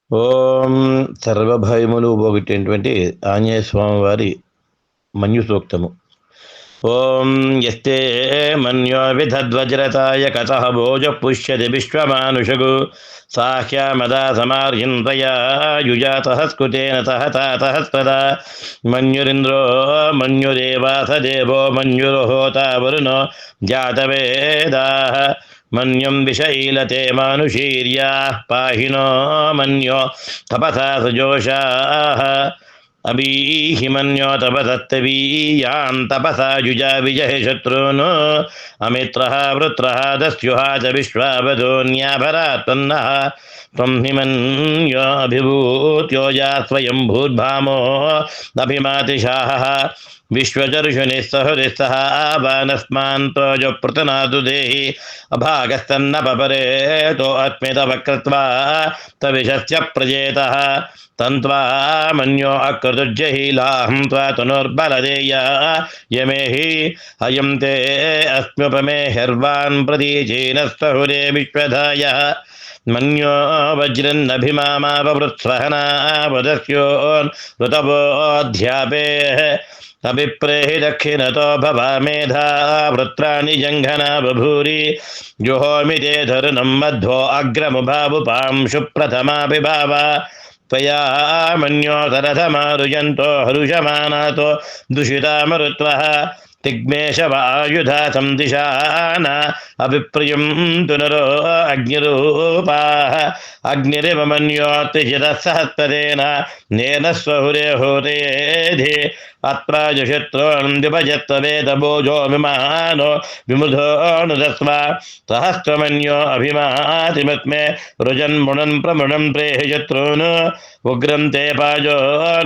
ఓం సర్వభయములు పోగొట్టేటువంటి ఆంజనేయ స్వామి వారి మన్యు సూక్తము. ఓం యస్తే మన్యో విధద్వజ్రతాయ కథ భోజ పుష్యతి విశ్వమానుషగు సాహ్యామదా సమార్యంతయా యుజాతః స్కుతేన సహతాతః స్పదా మన్యురింద్రో మన్యురేవాస దేవో మన్యుర్హోతా వరుణో జాతవేదాః మన్యం విషైలతే మానుషీర్యాః పాహినో మన్యో తపసా సజోషాః అభీహి మన్యో తపసత్తవీయాన్ తపసా యుజా విజయ శత్రూన్ అమిత్రః వృత్రః దస్యుః చ విశ్వావధూన్యాభరాత్తన్నః త్వం హి మన్యో అభిభూత్యోజా స్వయం భూద్భామో అభిమాతిశాః విశ్వచర్షునిः సహృదిస్థः వానస్మాన్తోజ పృతనాదు దేహి అభాగస్తన్న పపరేతో అస్మితవక్రత్వా తవిషస్య ప్రజేతః తంత్వా మన్యో అకృతుజ్జహీలాహం త్వా తనుర్బలదేయ యమేహి అయం తే అస్మ్యుపమే హర్వాన్ ప్రతీచీన సహురే విశ్వధాయ మన్యో వజ్రన్నభిమామాపవృత్స్వహనా వదస్యోన్ ఋతవోధ్యాపే అభిప్రేహి దక్షిణతో భవామేధా వృత్రాణి జంఘనా బభూరి జుహోమి తే ధరుణం మధ్వో అగ్రముభావుపాం శుప్రథమాభిభావ త్వయా మన్యో సరథమారుజంతో హరుషమానాతో దుషితామరుత్వః తిగ్మేషవాయుధా సందిశాన అభిప్రియం తునరో అగ్నిరూపాః అగ్నిరివ మన్యోత్తిశితః సహస్పదేన నేన స్వహురే హోతయేధి అత్రాజశత్రోన్ ద్విపజత్వవేదభోజో విమానో విముధోనుదస్వ సహస్రమన్యో అభిమాతిమత్మే రుజన్ముణన్ ప్రముణం ప్రేహి శత్రూన్ ఉగ్రం తే పాజో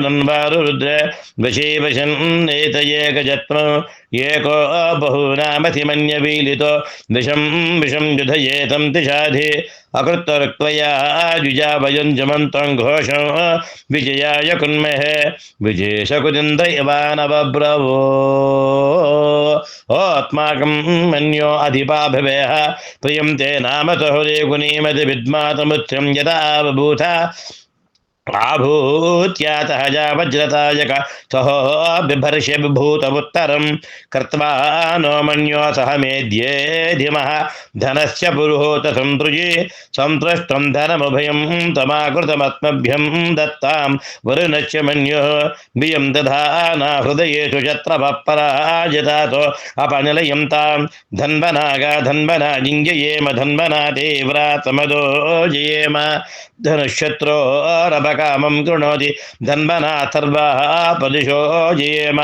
నన్వారు రుద్రే వశీవశన్ ఏతయేకజత్వం ఏకో బహూనామతిమన్యవీలితో విషం విషం యుధయేతం తిషాధి అకృత్తరుక్త్వయా జుజావయుంజమంతం ఘోషం విజయాయ కున్మహే విజేషకుదింద్రయవానవబ్రవో ఓత్మాకం మన్యో అధిపాభవేహ ప్రియం తే నామ సహురే గుణీమతి విద్మాతముత్యం యదా బభూత ఆభూత్యాతః వజ్రతాయక సహో బిభర్ష్య విభూతముత్తరం కృత్వా నో మన్యో సహ మేధ్యేధిమః ధనస్య పురుహూత సంతృజి సంతృష్టం ధనముభయం తమాకృతమస్మభ్యం దత్తాం వరుణస్య మన్యోః బియం దధానా హృదయేషు శత్రవః పరాజితాతో అపనిలయం తాం ధన్వనాగా ధన్వనా జింజయేమ ధన్వనా తీవ్రాతమదో జయేమ ధనుశత్రోరపకామం కృణోతి ధన్వనా సర్వాః పదిశో జయేమ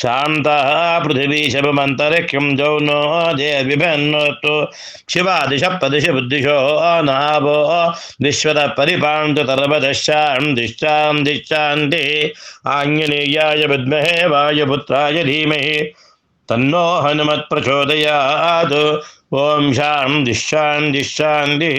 శాంతా పృథివీ శవమంతరిక్షం జౌనో దేవిభిన్నోత్తు శివాదిశ పదిశ బుద్ధిశో నాభో విశ్వత పరిపాంతు తర్వదశాంతిశ్చాంతి ఆంజనేయాయ విద్మహే వాయుపుత్రాయ ధీమహి తన్నో హనుమత్ ప్రచోదయాత్. ఓం శాంతి శాంతి శాంతి.